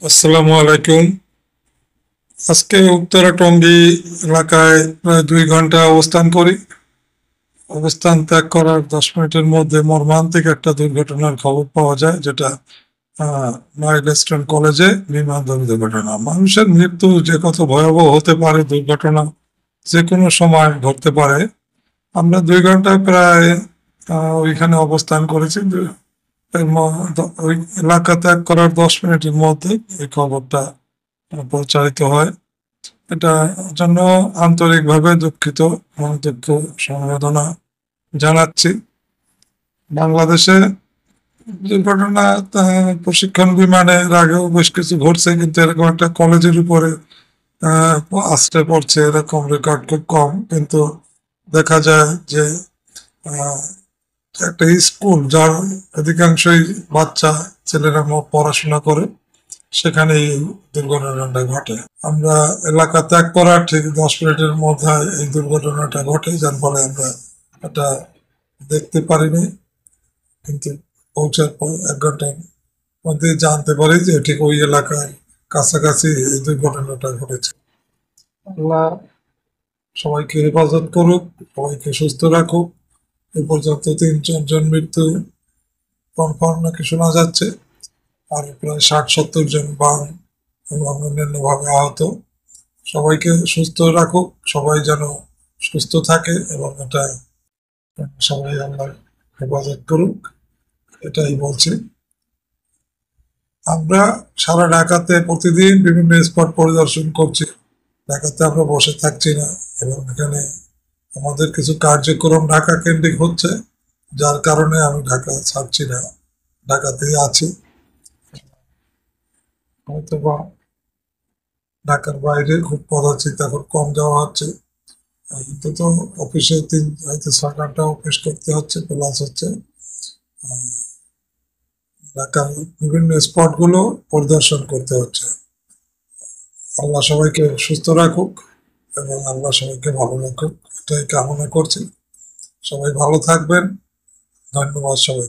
আসসালামু আলাইকুম। আজকে উত্তরা টঙ্গী এলাকায় প্রায় 2 ঘন্টা অবস্থান করি। অবস্থান ত্যাগ করার 10 মিনিটের মধ্যে মর্মান্তিক একটা দুর্ঘটনার খবর পাওয়া যায়, যেটা মাইলস্টোন কলেজে বিমান দুর্ঘটনা। মানুষের মৃত্যু যে কত ভয়াবহ হতে পারে, দুর্ঘটনা যে কোনো সময় ঘটতে পারে। আমরা 2 ঘন্টা প্রায় ওইখানে অবস্থান করেছি। ওই এলাকা ত্যাগ করার 10 মিনিটের মধ্যে এই খবরটা প্রচারিত হয়। এটার জন্য আন্তরিকভাবে দুঃখিত এবং দুঃখ সমবেদনা জানাচ্ছি। বাংলাদেশে দুর্ঘটনা প্রশিক্ষণ বিমানের আগেও বেশ কিছু ঘটছে, কিন্তু এরকম একটা কলেজের উপরে আহ, আছড়ে পড়ছে এরকম রেকর্ড খুব কম। কিন্তু দেখা যায় যে আহ, একটা স্কুল যার অধিকাংশই বাচ্চা ছেলেরা পড়াশোনা করে, সেখানে এই দুর্ঘটনাটা ঘটে। আমরা এলাকা ত্যাগ করার ঠিক 10 মিনিটের মধ্যে এই দুর্ঘটনাটা ঘটে, যার ফলে আমরা এটা দেখতে পারিনি। কিন্তু পৌঁছার পর 1 ঘন্টার মধ্যে জানতে পারি যে ঠিক ওই এলাকায় কাছাকাছি এই দুর্ঘটনাটা ঘটেছে। আল্লাহ সবাইকে হেফাজত করুক, সবাইকে সুস্থ রাখুক। এ পর্যন্ত 3-4 জন মৃত্যু কনফার্ম নাকি শোনা যাচ্ছে, আর প্রায় 60-70 জন বাং এবং অন্যান্যভাবে আহত। সবাইকে সুস্থ রাখুক, সবাই যেন সুস্থ থাকে এবং এটা সবাই আল্লাহ হেফাজত করুক, এটাই বলছি। আমরা সারা ঢাকাতে প্রতিদিন বিভিন্ন স্পট পরিদর্শন করছি। ঢাকাতে আমরা বসে থাকছি না, এবং এখানে আমাদের কিছু কার্যক্রম ঢাকা কেন্দ্রিক হচ্ছে, যার কারণে আমি ঢাকা ছাড়ছি না, ঢাকাতেই আছি। হয়তো বা ঢাকার বাইরে খুব পদাচিত এখন কম যাওয়া হচ্ছে, কিন্তু তো অফিসে হয়তো 6 ঘন্টা অফিস করতে হচ্ছে, প্লাস হচ্ছে ঢাকার বিভিন্ন স্পট গুলো পরিদর্শন করতে হচ্ছে। আল্লাহ সবাইকে সুস্থ রাখুক এবং আল্লাহ সবাইকে ভালো রাখুক, এটাই কামনা করছি। সবাই ভালো থাকবেন। ধন্যবাদ সবাই।